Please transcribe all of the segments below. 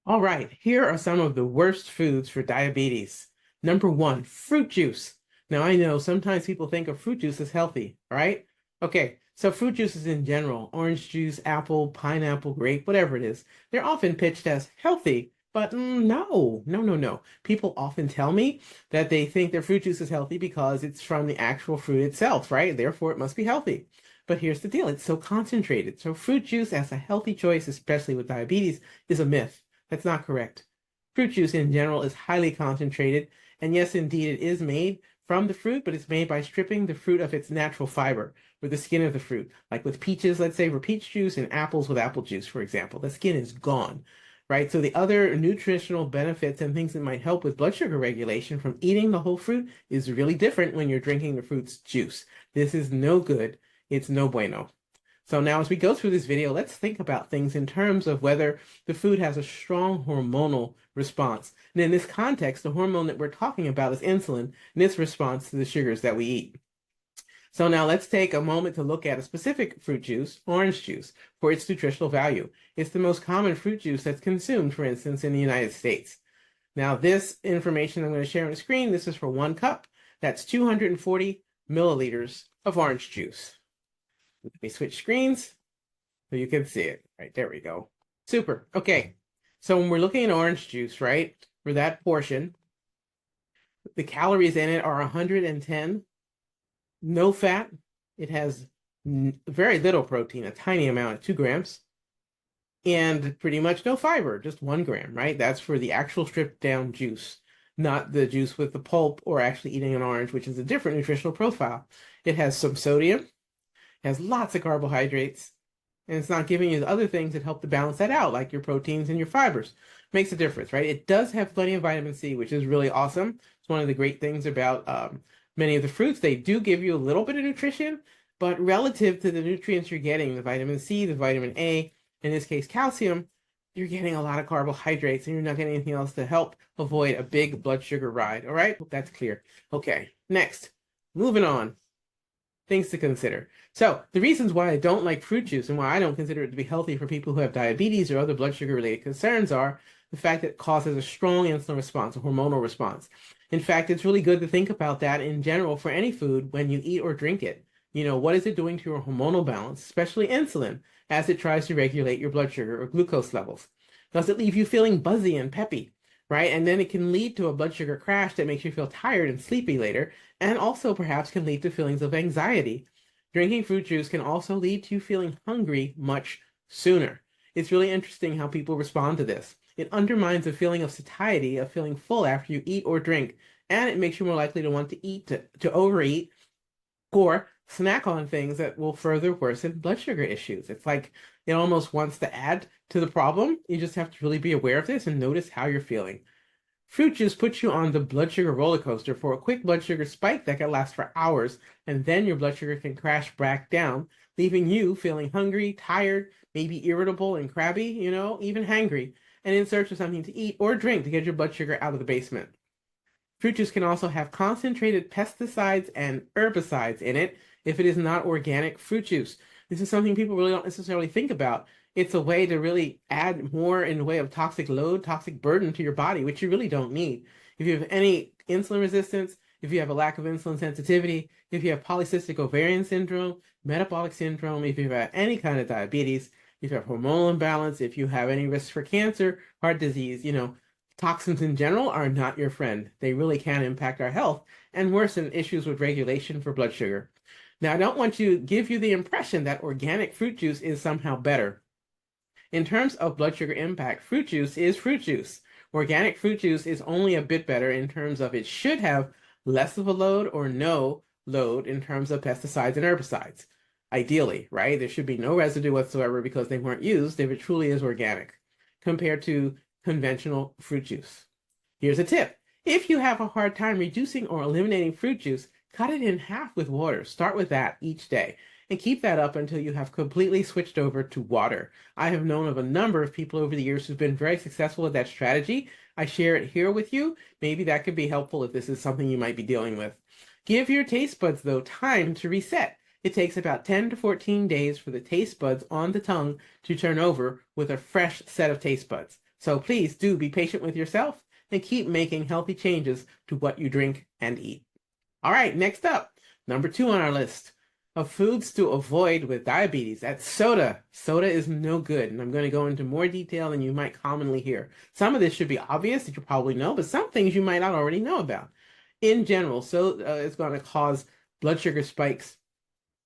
All right, here are some of the worst foods for diabetes. Number one, fruit juice. Now, I know sometimes people think of fruit juice as healthy, all right? Okay, so fruit juices in general, orange juice, apple, pineapple, grape, whatever it is, they're often pitched as healthy, but no. People often tell me that they think their fruit juice is healthy because it's from the actual fruit itself, right? Therefore, it must be healthy. But here's the deal, it's so concentrated. So fruit juice as a healthy choice, especially with diabetes, is a myth. That's not correct. Fruit juice in general is highly concentrated, and yes, indeed, it is made from the fruit, but it's made by stripping the fruit of its natural fiber, or the skin of the fruit. Like with peaches, let's say, for peach juice, and apples with apple juice, for example. The skin is gone, right? So the other nutritional benefits and things that might help with blood sugar regulation from eating the whole fruit is really different when you're drinking the fruit's juice. This is no good. It's no bueno. So now as we go through this video, let's think about things in terms of whether the food has a strong hormonal response. And in this context, the hormone that we're talking about is insulin, and its response to the sugars that we eat. So now let's take a moment to look at a specific fruit juice, orange juice, for its nutritional value. It's the most common fruit juice that's consumed, for instance, in the United States. Now this information I'm going to share on the screen, this is for 1 cup. That's 240 milliliters of orange juice. Let me switch screens so you can see it. Right, there we go. Super. Okay. So when we're looking at orange juice, right, for that portion, the calories in it are 110, no fat. It has very little protein, a tiny amount, 2 grams, and pretty much no fiber, just 1 gram, right? That's for the actual stripped down juice, not the juice with the pulp or actually eating an orange, which is a different nutritional profile. It has some sodium, has lots of carbohydrates, and it's not giving you the other things that help to balance that out, like your proteins and your fibers. Makes a difference, right? It does have plenty of vitamin C, which is really awesome. It's one of the great things about many of the fruits. They do give you a little bit of nutrition, but relative to the nutrients you're getting, the vitamin C, the vitamin A, in this case calcium, you're getting a lot of carbohydrates and you're not getting anything else to help avoid a big blood sugar ride. All right, hope that's clear. Okay, next, moving on. Things to consider. So the reasons why I don't like fruit juice and why I don't consider it to be healthy for people who have diabetes or other blood sugar related concerns are the fact that it causes a strong insulin response, a hormonal response. In fact, it's really good to think about that in general for any food when you eat or drink it. You know, what is it doing to your hormonal balance, especially insulin, as it tries to regulate your blood sugar or glucose levels? Does it leave you feeling buzzy and peppy? Right? And then it can lead to a blood sugar crash that makes you feel tired and sleepy later, and also perhaps can lead to feelings of anxiety. Drinking fruit juice can also lead to you feeling hungry much sooner. It's really interesting how people respond to this. It undermines a feeling of satiety, of feeling full after you eat or drink, and it makes you more likely to want to eat, to overeat, or snack on things that will further worsen blood sugar issues. It's like it almost wants to add to the problem. You just have to really be aware of this and notice how you're feeling. Fruit juice puts you on the blood sugar roller coaster for a quick blood sugar spike that can last for hours, and then your blood sugar can crash back down, leaving you feeling hungry, tired, maybe irritable and crabby, you know, even hangry, and in search of something to eat or drink to get your blood sugar out of the basement. Fruit juice can also have concentrated pesticides and herbicides in it if it is not organic fruit juice. This is something people really don't necessarily think about. It's a way to really add more in the way of toxic load, toxic burden to your body, which you really don't need. If you have any insulin resistance, if you have a lack of insulin sensitivity, if you have polycystic ovarian syndrome, metabolic syndrome, if you have any kind of diabetes, if you have hormonal imbalance, if you have any risks for cancer, heart disease, you know, toxins in general are not your friend. They really can impact our health and worsen issues with regulation for blood sugar. Now, I don't want to give you the impression that organic fruit juice is somehow better. In terms of blood sugar impact, fruit juice is fruit juice. Organic fruit juice is only a bit better in terms of it should have less of a load or no load in terms of pesticides and herbicides. Ideally, right? There should be no residue whatsoever because they weren't used if it truly is organic compared to conventional fruit juice. Here's a tip. If you have a hard time reducing or eliminating fruit juice, cut it in half with water. Start with that each day and keep that up until you have completely switched over to water. I have known of a number of people over the years who've been very successful with that strategy. I share it here with you. Maybe that could be helpful if this is something you might be dealing with. Give your taste buds, though, time to reset. It takes about 10 to 14 days for the taste buds on the tongue to turn over with a fresh set of taste buds. So please do be patient with yourself and keep making healthy changes to what you drink and eat. All right, next up, number 2 on our list of foods to avoid with diabetes. That's soda. Soda is no good, and I'm going to go into more detail than you might commonly hear. Some of this should be obvious that you probably know, but some things you might not already know about. In general, soda is going to cause blood sugar spikes,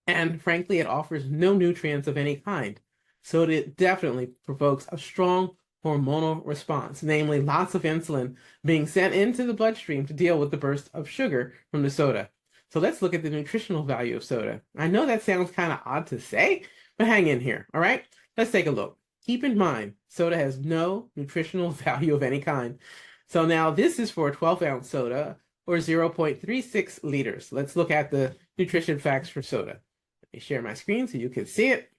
and frankly, it offers no nutrients of any kind. Soda definitely provokes a strong hormonal response, namely lots of insulin being sent into the bloodstream to deal with the burst of sugar from the soda. So let's look at the nutritional value of soda. I know that sounds kind of odd to say, but hang in here, all right? Let's take a look. Keep in mind, soda has no nutritional value of any kind. So now this is for a 12-ounce soda or 0.36 liters. Let's look at the nutrition facts for soda. Let me share my screen so you can see it,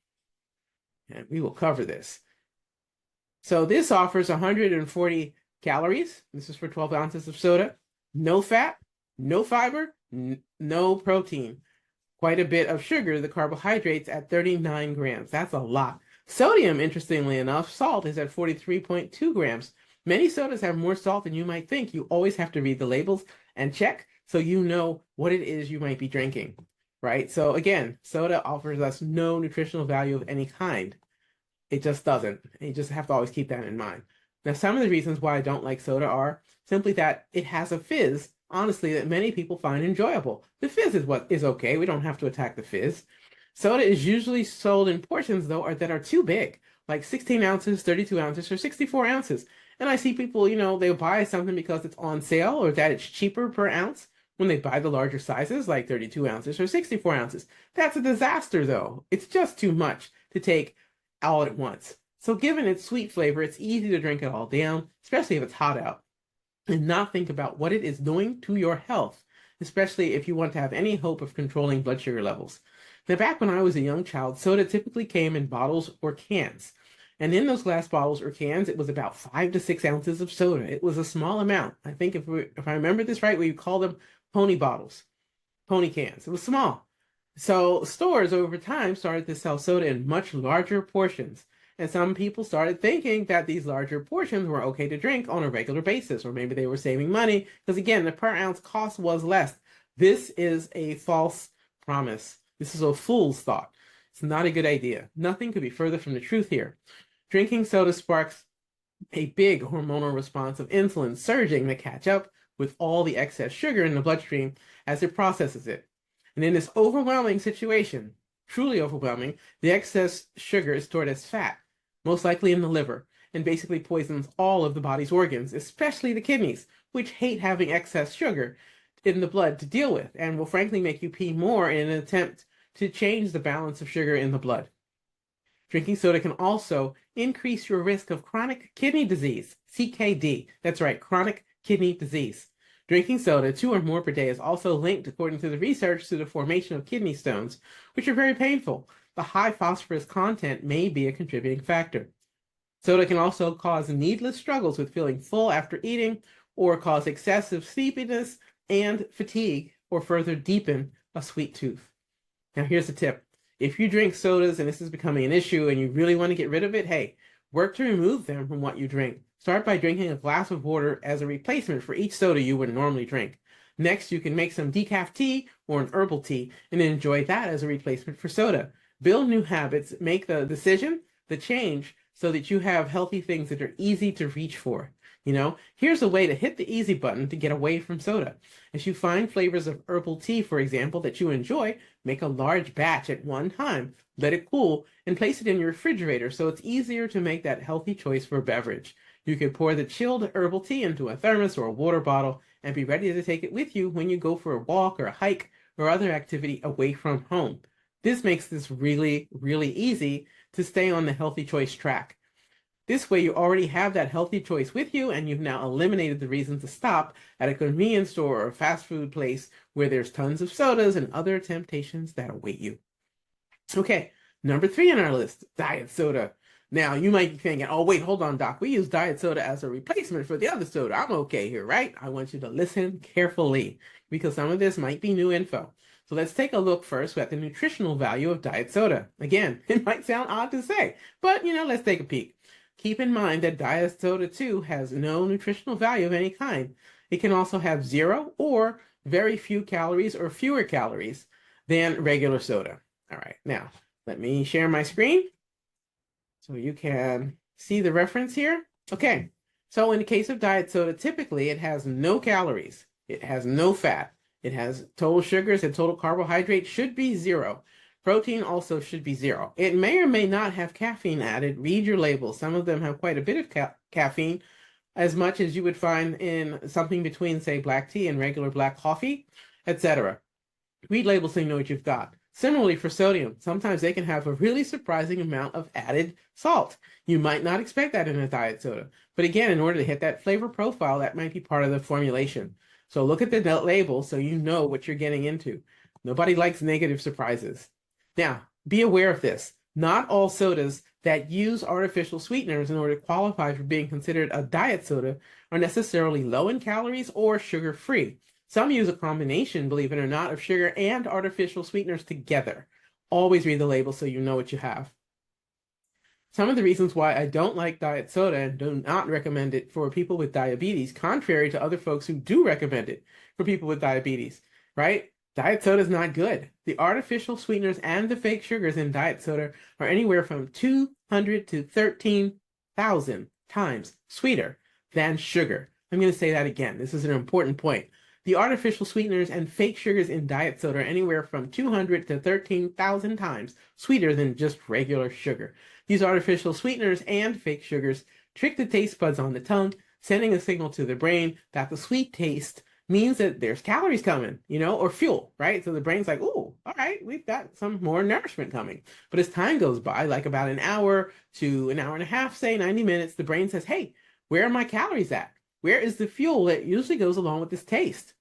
and we will cover this. So this offers 140 calories. This is for 12 ounces of soda. No fat, no fiber, no protein. Quite a bit of sugar, the carbohydrates at 39 grams. That's a lot. Sodium, interestingly enough, salt is at 43.2 grams. Many sodas have more salt than you might think. You always have to read the labels and check so you know what it is you might be drinking, right? So again, soda offers us no nutritional value of any kind. It just doesn't. You just have to always keep that in mind. Now, some of the reasons why I don't like soda are simply that it has a fizz, honestly, that many people find enjoyable. The fizz is what is okay. We don't have to attack the fizz. Soda is usually sold in portions, though, that are too big, like 16 ounces, 32 ounces, or 64 ounces. And I see people, they'll buy something because it's on sale or that it's cheaper per ounce when they buy the larger sizes, like 32 ounces or 64 ounces. That's a disaster, though. It's just too much to take all at once. So given its sweet flavor, it's easy to drink it all down, especially if it's hot out, and not think about what it is doing to your health, especially if you want to have any hope of controlling blood sugar levels. Now, back when I was a young child, soda typically came in bottles or cans. And in those glass bottles or cans, it was about 5 to 6 ounces of soda. It was a small amount. I think if I remember this right, we call them pony bottles, pony cans. It was small. So stores over time started to sell soda in much larger portions. And some people started thinking that these larger portions were okay to drink on a regular basis, or maybe they were saving money because, again, the per ounce cost was less. This is a false promise. This is a fool's thought. It's not a good idea. Nothing could be further from the truth here. Drinking soda sparks a big hormonal response of insulin surging to catch up with all the excess sugar in the bloodstream as it processes it. And in this overwhelming situation, truly overwhelming, the excess sugar is stored as fat, most likely in the liver, and basically poisons all of the body's organs, especially the kidneys, which hate having excess sugar in the blood to deal with, and will frankly make you pee more in an attempt to change the balance of sugar in the blood. Drinking soda can also increase your risk of chronic kidney disease, CKD. That's right, chronic kidney disease. Drinking soda 2 or more per day is also linked, according to the research, to the formation of kidney stones, which are very painful. The high phosphorus content may be a contributing factor. Soda can also cause needless struggles with feeling full after eating, or cause excessive sleepiness and fatigue, or further deepen a sweet tooth. Now, here's a tip. If you drink sodas and this is becoming an issue and you really want to get rid of it, hey, work to remove them from what you drink. Start by drinking a glass of water as a replacement for each soda you would normally drink. Next, you can make some decaf tea or an herbal tea and enjoy that as a replacement for soda. Build new habits, make the decision, the change, so that you have healthy things that are easy to reach for. Here's a way to hit the easy button to get away from soda. As you find flavors of herbal tea, for example, that you enjoy, make a large batch at one time, let it cool, and place it in your refrigerator so it's easier to make that healthy choice for a beverage. You can pour the chilled herbal tea into a thermos or a water bottle and be ready to take it with you when you go for a walk or a hike or other activity away from home. This makes this really, really easy to stay on the healthy choice track. This way, you already have that healthy choice with you, and you've now eliminated the reason to stop at a convenience store or a fast food place where there's tons of sodas and other temptations that await you. Okay, number 3 on our list, diet soda. Now, you might be thinking, oh, wait, hold on, Doc. We use diet soda as a replacement for the other soda. I'm okay here, right? I want you to listen carefully because some of this might be new info. So let's take a look first at the nutritional value of diet soda. Again, it might sound odd to say, but, let's take a peek. keep in mind that diet soda too has no nutritional value of any kind. It can also have 0 or very few calories or fewer calories than regular soda. All right, now let me share my screen so you can see the reference here. Okay, so in the case of diet soda, typically it has no calories, it has no fat, it has total sugars and total carbohydrate should be 0. Protein also should be 0. It may or may not have caffeine added. Read your label. Some of them have quite a bit of caffeine, as much as you would find in something between, say, black tea and regular black coffee, etc. Read labels so you know what you've got. Similarly for sodium, sometimes they can have a really surprising amount of added salt. You might not expect that in a diet soda. But again, in order to hit that flavor profile, that might be part of the formulation. So look at the label so you know what you're getting into. Nobody likes negative surprises. Now, be aware of this. Not all sodas that use artificial sweeteners in order to qualify for being considered a diet soda are necessarily low in calories or sugar-free. Some use a combination, believe it or not, of sugar and artificial sweeteners together. Always read the label so you know what you have. Some of the reasons why I don't like diet soda and do not recommend it for people with diabetes, contrary to other folks who do recommend it for people with diabetes, right? Diet soda is not good. The artificial sweeteners and the fake sugars in diet soda are anywhere from 200 to 13,000 times sweeter than sugar. I'm going to say that again. This is an important point. The artificial sweeteners and fake sugars in diet soda are anywhere from 200 to 13,000 times sweeter than just regular sugar. These artificial sweeteners and fake sugars trick the taste buds on the tongue, sending a signal to the brain that the sweet taste means that there's calories coming, or fuel, right? So the brain's like, oh, all right, we've got some more nourishment coming. But as time goes by, like about an hour to an hour and a half, say 90 minutes, the brain says, hey, where are my calories at? Where is the fuel that usually goes along with this taste?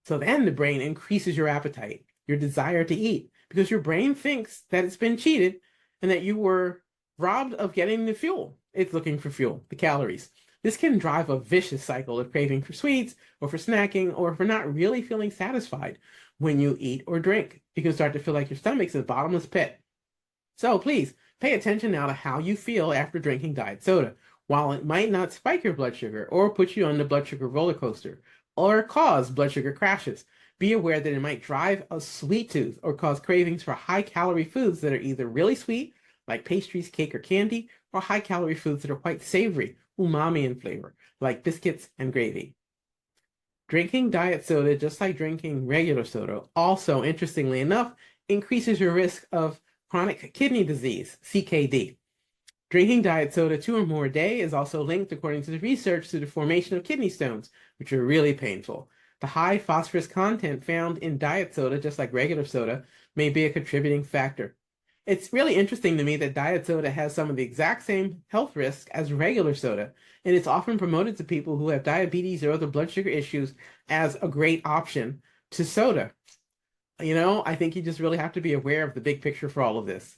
So then the brain increases your appetite, your desire to eat, because your brain thinks that it's been cheated and that you were robbed of getting the fuel. It's looking for fuel, the calories. This can drive a vicious cycle of craving for sweets or for snacking or for not really feeling satisfied when you eat or drink. You can start to feel like your stomach's a bottomless pit. So please pay attention now to how you feel after drinking diet soda. While it might not spike your blood sugar or put you on the blood sugar roller coaster or cause blood sugar crashes, be aware that it might drive a sweet tooth or cause cravings for high-calorie foods that are either really sweet, like pastries, cake, or candy, or high-calorie foods that are quite savory, umami in flavor, like biscuits and gravy. Drinking diet soda, just like drinking regular soda, also, interestingly enough, increases your risk of chronic kidney disease, CKD. Drinking diet soda 2 or more a day is also linked, according to the research, to the formation of kidney stones, which are really painful. The high phosphorus content found in diet soda, just like regular soda, may be a contributing factor. It's really interesting to me that diet soda has some of the exact same health risks as regular soda, and it's often promoted to people who have diabetes or other blood sugar issues as a great option to soda. I think you just really have to be aware of the big picture for all of this.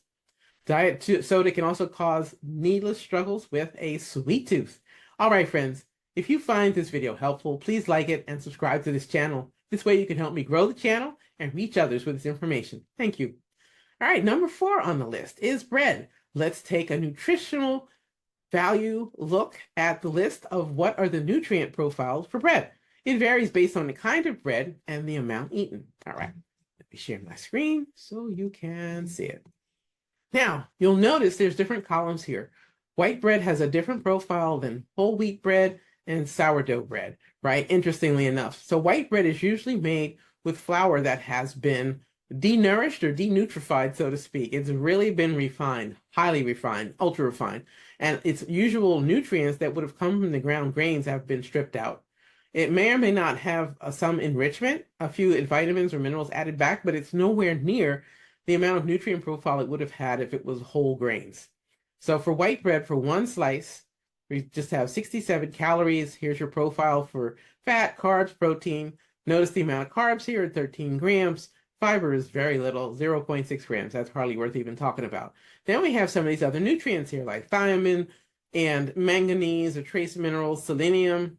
Diet soda can also cause needless struggles with a sweet tooth. All right, friends, if you find this video helpful, please like it and subscribe to this channel. This way you can help me grow the channel and reach others with this information. Thank you. All right, number 4 on the list is bread. Let's take a nutritional value look at the list of what are the nutrient profiles for bread. It varies based on the kind of bread and the amount eaten. All right, let me share my screen so you can see it. Now, you'll notice there's different columns here. White bread has a different profile than whole wheat bread and sourdough bread, right? Interestingly enough. So white bread is usually made with flour that has been denourished or denutrified, so to speak. It's really been refined, highly refined, ultra refined, and its usual nutrients that would have come from the ground grains have been stripped out. It may or may not have some enrichment, a few vitamins or minerals added back, but it's nowhere near the amount of nutrient profile it would have had if it was whole grains. So for white bread, for one slice, we just have 67 calories. Here's your profile for fat, carbs, protein. Notice the amount of carbs here, 13 grams. Fiber is very little, 0.6 grams. That's hardly worth even talking about. Then we have some of these other nutrients here, like thiamine and manganese, or trace minerals, selenium,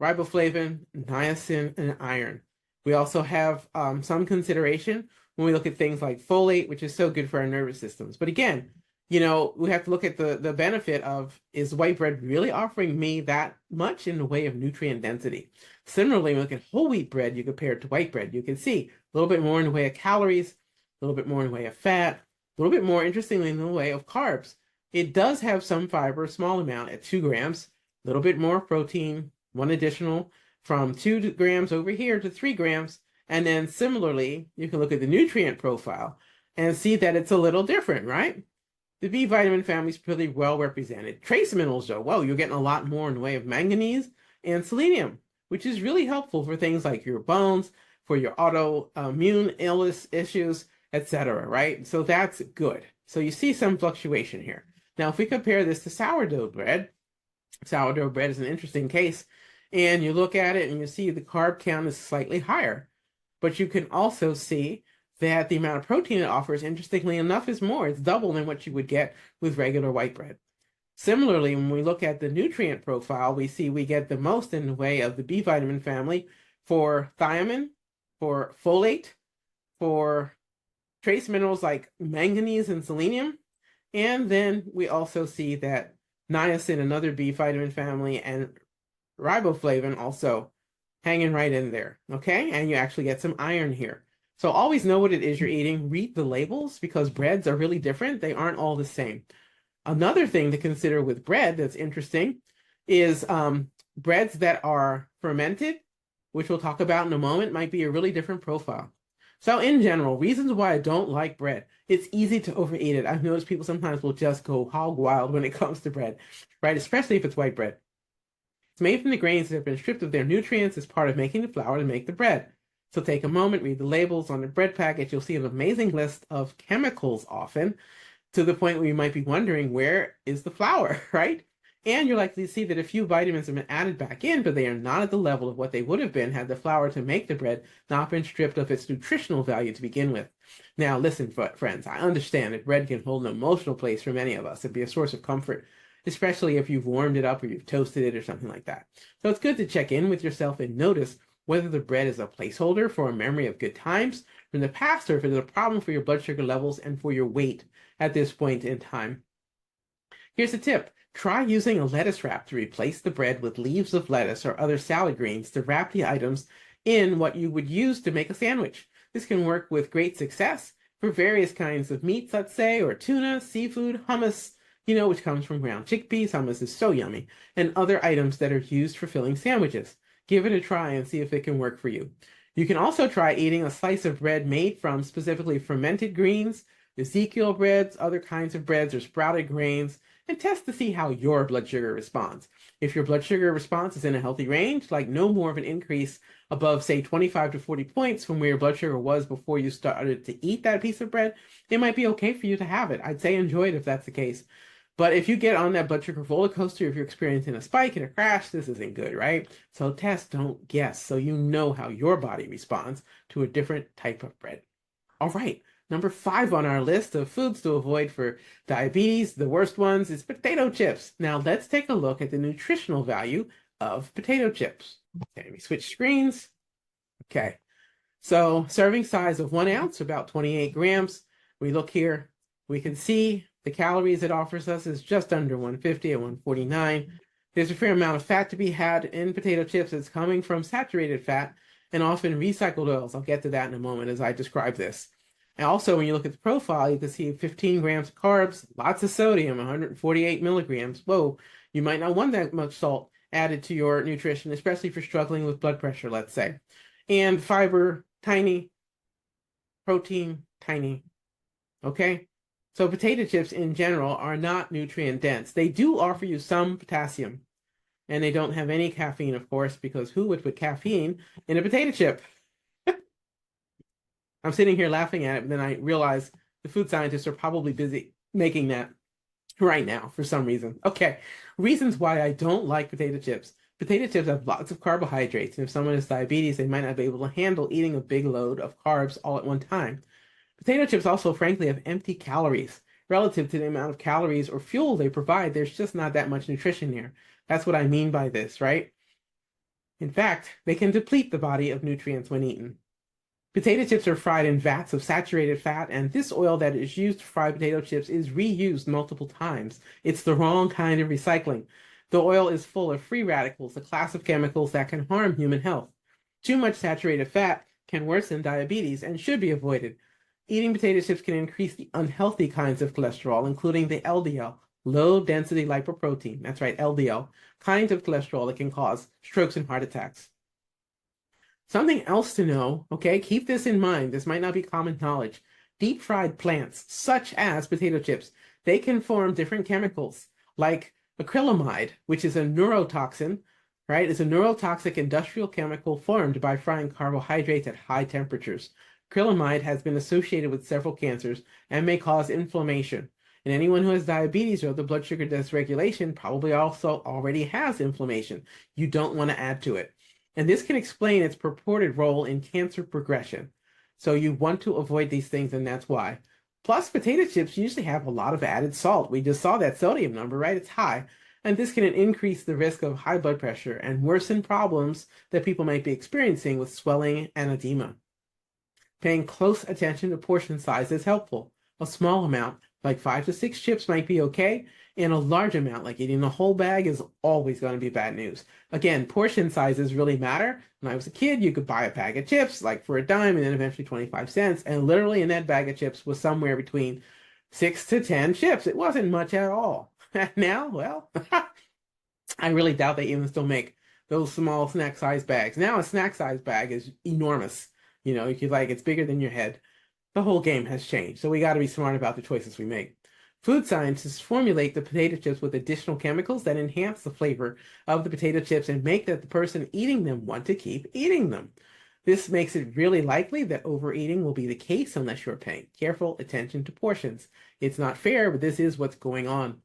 riboflavin, niacin, and iron. We also have some consideration when we look at things like folate, which is so good for our nervous systems. But again, we have to look at the benefit of, is white bread really offering me that much in the way of nutrient density? Similarly, when you look at whole wheat bread, you compare it to white bread, you can see a little bit more in the way of calories, a little bit more in the way of fat, a little bit more, interestingly, in the way of carbs. It does have some fiber, a small amount at 2 grams, a little bit more protein, one additional from 2 grams over here to 3 grams. And then similarly, you can look at the nutrient profile and see that it's a little different, right? The B vitamin family is pretty well represented. Trace minerals, though, whoa, you're getting a lot more in the way of manganese and selenium, which is really helpful for things like your bones, for your autoimmune illness issues, etc., right? So that's good. So you see some fluctuation here. Now, if we compare this to sourdough bread is an interesting case, and you look at it and you see the carb count is slightly higher, but you can also see that the amount of protein it offers, interestingly enough, is more. It's double than what you would get with regular white bread. Similarly, when we look at the nutrient profile, we see we get the most in the way of the B vitamin family for thiamine, for folate, for trace minerals like manganese and selenium. And then we also see that niacin, another B vitamin family, and riboflavin also hanging right in there, okay? And you actually get some iron here. So always know what it is you're eating. Read the labels, because breads are really different. They aren't all the same. Another thing to consider with bread that's interesting is breads that are fermented, which we'll talk about in a moment, might be a really different profile. So in general, reasons why I don't like bread: it's easy to overeat it. I've noticed people sometimes will just go hog wild when it comes to bread, right? Especially if it's white bread. It's made from the grains that have been stripped of their nutrients as part of making the flour to make the bread. So take a moment, read the labels on the bread package. You'll see an amazing list of chemicals often, to the point where you might be wondering, where is the flour, right? And you're likely to see that a few vitamins have been added back in, but they are not at the level of what they would have been had the flour to make the bread not been stripped of its nutritional value to begin with. Now, listen, friends, I understand that bread can hold an emotional place for many of us and be a source of comfort, especially if you've warmed it up or you've toasted it or something like that. So it's good to check in with yourself and notice whether the bread is a placeholder for a memory of good times from the past, or if it is a problem for your blood sugar levels and for your weight at this point in time. Here's a tip. Try using a lettuce wrap to replace the bread with leaves of lettuce or other salad greens to wrap the items in what you would use to make a sandwich. This can work with great success for various kinds of meats, let's say, or tuna, seafood, hummus, which comes from ground chickpeas. Hummus is so yummy, and other items that are used for filling sandwiches. Give it a try and see if it can work for you. You can also try eating a slice of bread made from specifically fermented greens, Ezekiel breads, other kinds of breads, or sprouted grains, and test to see how your blood sugar responds. If your blood sugar response is in a healthy range, like no more of an increase above, say, 25 to 40 points from where your blood sugar was before you started to eat that piece of bread, it might be okay for you to have it. I'd say enjoy it if that's the case. But if you get on that blood sugar roller coaster, if you're experiencing a spike and a crash, this isn't good, right? So test, don't guess, so you know how your body responds to a different type of bread. All right, number 5 on our list of foods to avoid for diabetes, the worst ones, is potato chips. Now let's take a look at the nutritional value of potato chips. Okay, let me switch screens. Okay, so serving size of 1 ounce, about 28 grams. We look here, we can see the calories it offers us is just under 150 at 149. There's a fair amount of fat to be had in potato chips. It's coming from saturated fat and often recycled oils. I'll get to that in a moment as I describe this. And also, when you look at the profile, you can see 15 grams of carbs, lots of sodium, 148 milligrams. Whoa, you might not want that much salt added to your nutrition, especially if you're struggling with blood pressure, let's say. And fiber, tiny. Protein, tiny. Okay? So potato chips in general are not nutrient dense. They do offer you some potassium, and they don't have any caffeine, of course, because who would put caffeine in a potato chip? I'm sitting here laughing at it, but then I realize the food scientists are probably busy making that right now for some reason. Okay, reasons why I don't like potato chips. Potato chips have lots of carbohydrates, and if someone has diabetes, they might not be able to handle eating a big load of carbs all at one time. Potato chips also, frankly, have empty calories. Relative to the amount of calories or fuel they provide, there's just not that much nutrition there. That's what I mean by this, right? In fact, they can deplete the body of nutrients when eaten. Potato chips are fried in vats of saturated fat, and this oil that is used to fry potato chips is reused multiple times. It's the wrong kind of recycling. The oil is full of free radicals, a class of chemicals that can harm human health. Too much saturated fat can worsen diabetes and should be avoided. Eating potato chips can increase the unhealthy kinds of cholesterol, including the LDL, low density lipoprotein, that's right, LDL, kinds of cholesterol that can cause strokes and heart attacks. Something else to know, okay, keep this in mind. This might not be common knowledge. Deep fried plants, such as potato chips, they can form different chemicals like acrylamide, which is a neurotoxin, right? It's a neurotoxic industrial chemical formed by frying carbohydrates at high temperatures. Acrylamide has been associated with several cancers and may cause inflammation. And anyone who has diabetes or the blood sugar dysregulation probably also already has inflammation. You don't want to add to it. And this can explain its purported role in cancer progression. So you want to avoid these things, and that's why. Plus, potato chips usually have a lot of added salt. We just saw that sodium number, right? It's high. And this can increase the risk of high blood pressure and worsen problems that people might be experiencing with swelling and edema. Paying close attention to portion size is helpful. A small amount, like 5 to 6 chips, might be okay, and a large amount, like eating the whole bag, is always going to be bad news. Again, portion sizes really matter. When I was a kid, you could buy a bag of chips, like for a dime, and then eventually 25 cents, and literally in that bag of chips was somewhere between 6 to 10 chips. It wasn't much at all. Now, well, I really doubt they even still make those small snack size bags. Now a snack size bag is enormous. You know, if you like, it's bigger than your head. The whole game has changed, so we got to be smart about the choices we make. Food scientists formulate the potato chips with additional chemicals that enhance the flavor of the potato chips and make that the person eating them want to keep eating them. This makes it really likely that overeating will be the case unless you're paying careful attention to portions. It's not fair, but this is what's going on.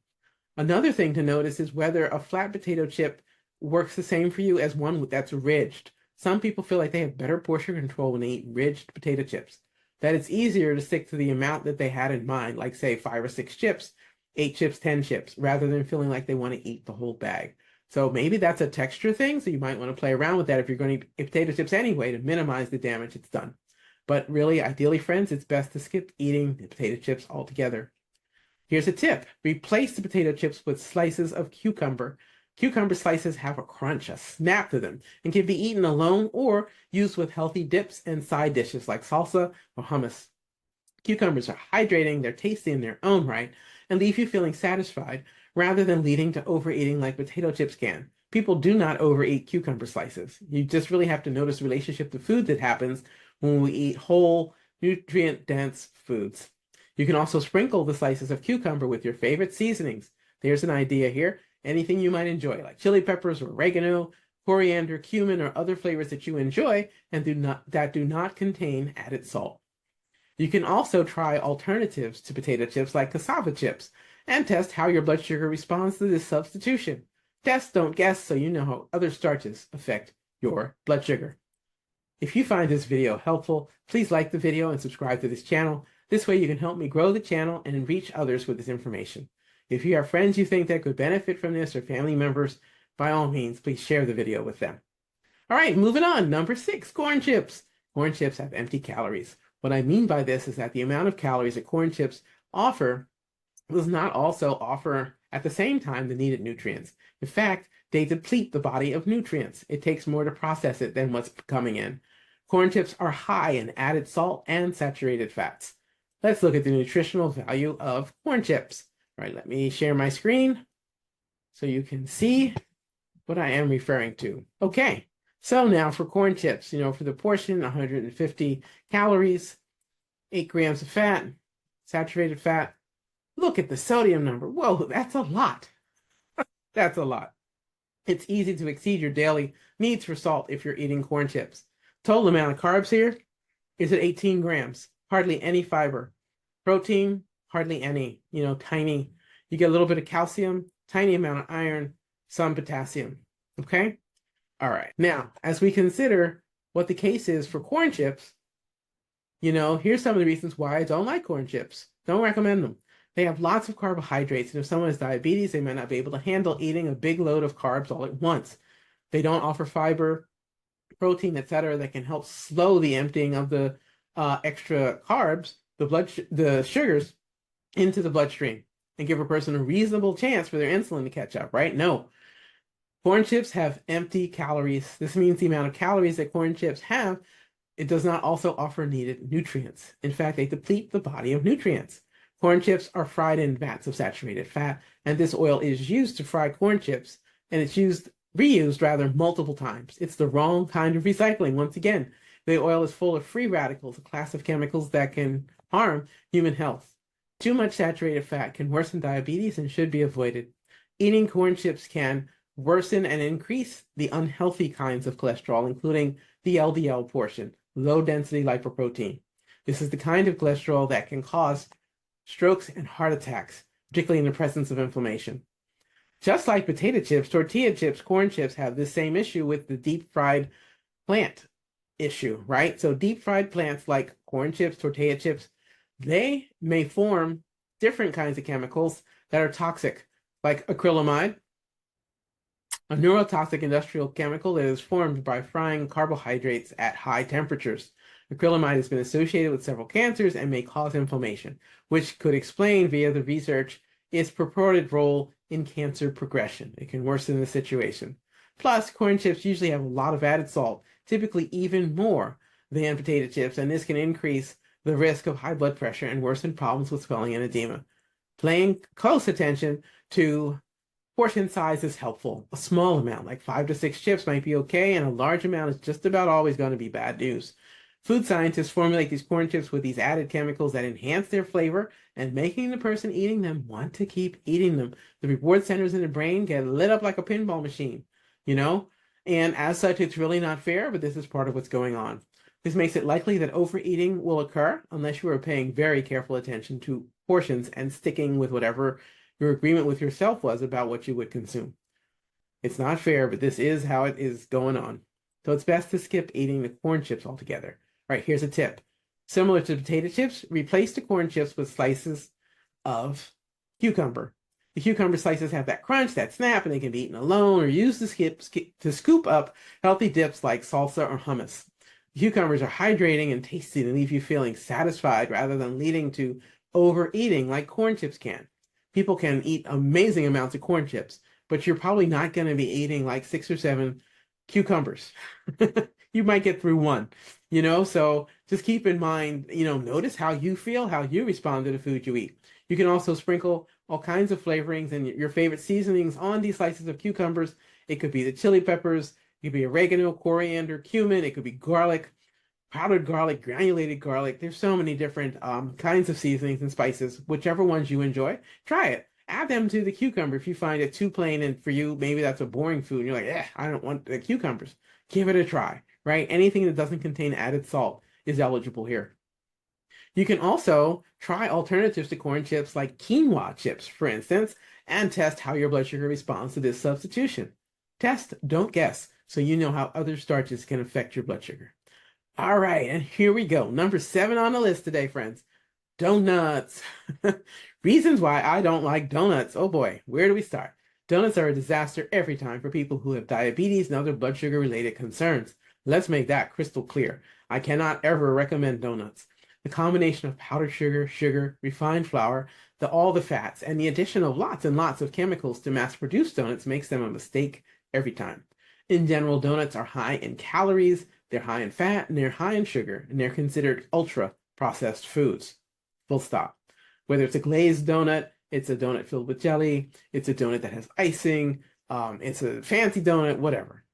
Another thing to notice is whether a flat potato chip works the same for you as one that's ridged. Some people feel like they have better portion control when they eat ridged potato chips, that it's easier to stick to the amount that they had in mind, like say 5 or 6 chips, 8 chips, 10 chips, rather than feeling like they want to eat the whole bag. So maybe that's a texture thing, so you might want to play around with that if you're going to eat potato chips anyway to minimize the damage it's done. But really, ideally, friends, it's best to skip eating the potato chips altogether. Here's a tip. Replace the potato chips with slices of cucumber. Cucumber slices have a crunch, a snap to them, and can be eaten alone or used with healthy dips and side dishes like salsa or hummus. Cucumbers are hydrating, they're tasty in their own right, and leave you feeling satisfied rather than leading to overeating like potato chips can. People do not overeat cucumber slices. You just really have to notice the relationship to food that happens when we eat whole, nutrient-dense foods. You can also sprinkle the slices of cucumber with your favorite seasonings. There's an idea here. Anything you might enjoy, like chili peppers or oregano, coriander, cumin, or other flavors that you enjoy and that do not contain added salt. You can also try alternatives to potato chips like cassava chips and test how your blood sugar responds to this substitution. Test, don't guess, so you know how other starches affect your blood sugar. If you find this video helpful, please like the video and subscribe to this channel. This way you can help me grow the channel and reach others with this information. If you have friends you think that could benefit from this or family members, by all means, please share the video with them. All right, moving on. Number 6, corn chips. Corn chips have empty calories. What I mean by this is that the amount of calories that corn chips offer does not also offer at the same time the needed nutrients. In fact, they deplete the body of nutrients. It takes more to process it than what's coming in. Corn chips are high in added salt and saturated fats. Let's look at the nutritional value of corn chips. All right, let me share my screen so you can see what I am referring to. Okay, so now for corn chips, for the portion, 150 calories, 8 grams of fat, saturated fat. Look at the sodium number. Whoa, that's a lot. That's a lot. It's easy to exceed your daily needs for salt if you're eating corn chips. Total amount of carbs here is at 18 grams, hardly any fiber. Protein, hardly any, tiny. You get a little bit of calcium, tiny amount of iron, some potassium, okay? All right, now, as we consider what the case is for corn chips, here's some of the reasons why I don't like corn chips. Don't recommend them. They have lots of carbohydrates, and if someone has diabetes, they might not be able to handle eating a big load of carbs all at once. They don't offer fiber, protein, etc., that can help slow the emptying of the extra carbs, the sugars, into the bloodstream and give a person a reasonable chance for their insulin to catch up, right? No. Corn chips have empty calories. This means the amount of calories that corn chips have, it does not also offer needed nutrients. In fact, they deplete the body of nutrients. Corn chips are fried in vats of saturated fat, and this oil is used to fry corn chips, and it's reused rather multiple times. It's the wrong kind of recycling. Once again, the oil is full of free radicals, a class of chemicals that can harm human health. Too much saturated fat can worsen diabetes and should be avoided. Eating corn chips can worsen and increase the unhealthy kinds of cholesterol, including the LDL portion, low density lipoprotein. This is the kind of cholesterol that can cause strokes and heart attacks, particularly in the presence of inflammation. Just like potato chips, tortilla chips, corn chips have this same issue with the deep fried plant issue, right? So deep fried plants like corn chips, tortilla chips, they may form different kinds of chemicals that are toxic, like acrylamide, a neurotoxic industrial chemical that is formed by frying carbohydrates at high temperatures. Acrylamide has been associated with several cancers and may cause inflammation, which could explain via the research its purported role in cancer progression. It can worsen the situation. Plus, corn chips usually have a lot of added salt, typically even more than potato chips, and this can increase the risk of high blood pressure and worsen problems with swelling and edema. Paying close attention to portion size is helpful. A small amount, like 5 to 6 chips, might be okay, and a large amount is just about always going to be bad news. Food scientists formulate these corn chips with these added chemicals that enhance their flavor and making the person eating them want to keep eating them. The reward centers in the brain get lit up like a pinball machine, you know? And as such, it's really not fair, but this is part of what's going on. This makes it likely that overeating will occur unless you are paying very careful attention to portions and sticking with whatever your agreement with yourself was about what you would consume. It's not fair, but this is how it is going on. So it's best to skip eating the corn chips altogether. All right, here's a tip. Similar to potato chips, replace the corn chips with slices of cucumber. The cucumber slices have that crunch, that snap, and they can be eaten alone or used to scoop up healthy dips like salsa or hummus. Cucumbers are hydrating and tasty and leave you feeling satisfied rather than leading to overeating like corn chips can. People can eat amazing amounts of corn chips, but you're probably not going to be eating like 6 or 7 cucumbers. You might get through one, so just keep in mind, notice how you feel, how you respond to the food you eat. You can also sprinkle all kinds of flavorings and your favorite seasonings on these slices of cucumbers. It could be the chili peppers, it could be oregano, coriander, cumin, it could be garlic, powdered garlic, granulated garlic. There's so many different kinds of seasonings and spices. Whichever ones you enjoy, try it. Add them to the cucumber. If you find it too plain and for you, maybe that's a boring food, and you're like, I don't want the cucumbers. Give it a try, right? Anything that doesn't contain added salt is eligible here. You can also try alternatives to corn chips like quinoa chips, for instance, and test how your blood sugar responds to this substitution. Test, don't guess, so you know how other starches can affect your blood sugar. All right, and here we go. Number 7 on the list today, friends. Donuts. Reasons why I don't like donuts. Oh boy, where do we start? Donuts are a disaster every time for people who have diabetes and other blood sugar related concerns. Let's make that crystal clear. I cannot ever recommend donuts. The combination of powdered sugar, refined flour, all the fats, and the addition of lots and lots of chemicals to mass-produce donuts makes them a mistake every time. In general, donuts are high in calories, they're high in fat, and they're high in sugar, and they're considered ultra-processed foods. Full stop. Whether it's a glazed donut, it's a donut filled with jelly, it's a donut that has icing, it's a fancy donut, whatever.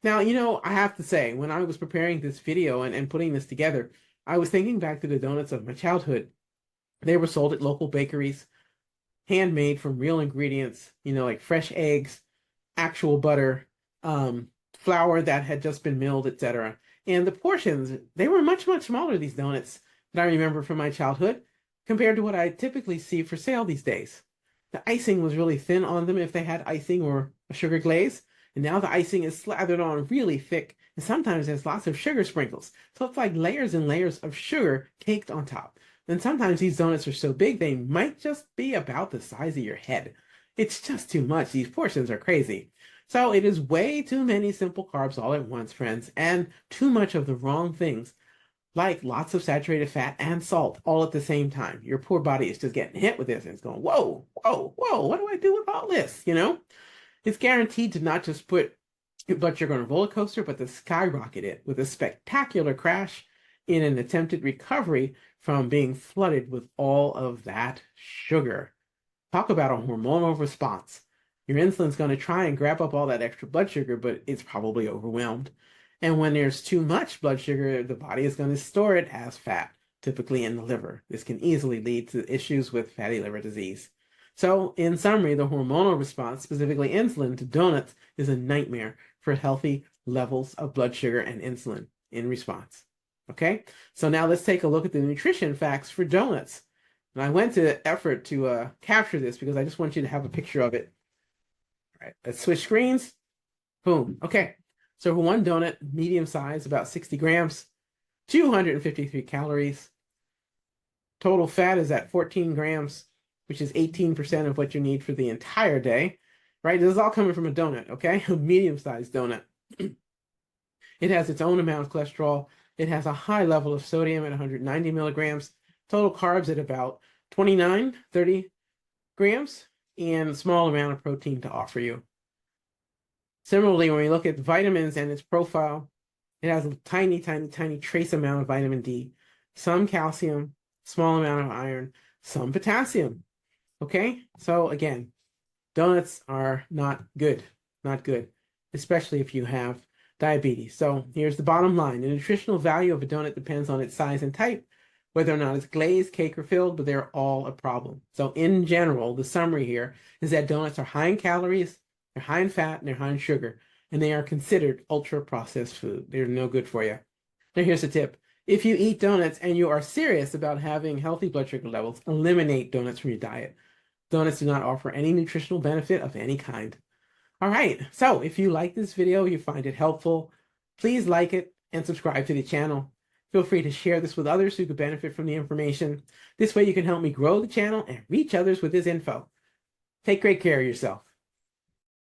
Now, I have to say, when I was preparing this video and putting this together, I was thinking back to the donuts of my childhood. They were sold at local bakeries, handmade from real ingredients, like fresh eggs, actual butter, flour that had just been milled, etc. And the portions, they were much, much smaller, these donuts that I remember from my childhood, compared to what I typically see for sale these days. The icing was really thin on them if they had icing or a sugar glaze, and now the icing is slathered on really thick, and sometimes there's lots of sugar sprinkles. So it's like layers and layers of sugar caked on top. And sometimes these donuts are so big they might just be about the size of your head. It's just too much. These portions are crazy. So it is way too many simple carbs all at once, friends, and too much of the wrong things, like lots of saturated fat and salt all at the same time. Your poor body is just getting hit with this and it's going, whoa, whoa, whoa, what do I do with all this? It's guaranteed to not just put your blood sugar on a roller coaster, but to skyrocket it with a spectacular crash in an attempted recovery from being flooded with all of that sugar. Talk about a hormonal response. Your insulin's going to try and grab up all that extra blood sugar, but it's probably overwhelmed. And when there's too much blood sugar, the body is going to store it as fat, typically in the liver. This can easily lead to issues with fatty liver disease. So, in summary, the hormonal response, specifically insulin to donuts, is a nightmare for healthy levels of blood sugar and insulin in response. Okay, so now let's take a look at the nutrition facts for donuts. And I went to effort to capture this because I just want you to have a picture of it. All right, let's switch screens. Boom. Okay, so for one donut, medium size, about 60 grams, 253 calories. Total fat is at 14 grams, which is 18% of what you need for the entire day, right? This is all coming from a donut, okay? A medium-sized donut. It has its own amount of cholesterol. It has a high level of sodium at 190 milligrams, total carbs at about 29, 30 grams, and a small amount of protein to offer you. Similarly, when we look at vitamins and its profile, it has a tiny, tiny, tiny trace amount of vitamin D, some calcium, small amount of iron, some potassium. Okay, so again, donuts are not good, especially if you have diabetes. So here's the bottom line. The nutritional value of a donut depends on its size and type, whether or not it's glazed, cake, or filled, but they're all a problem. So in general, the summary here is that donuts are high in calories, they're high in fat, and they're high in sugar, and they are considered ultra-processed food. They're no good for you. Now here's a tip. If you eat donuts and you are serious about having healthy blood sugar levels, eliminate donuts from your diet. Donuts do not offer any nutritional benefit of any kind. All right, so if you like this video, you find it helpful, please like it and subscribe to the channel. Feel free to share this with others who could benefit from the information. This way you can help me grow the channel and reach others with this info. Take great care of yourself.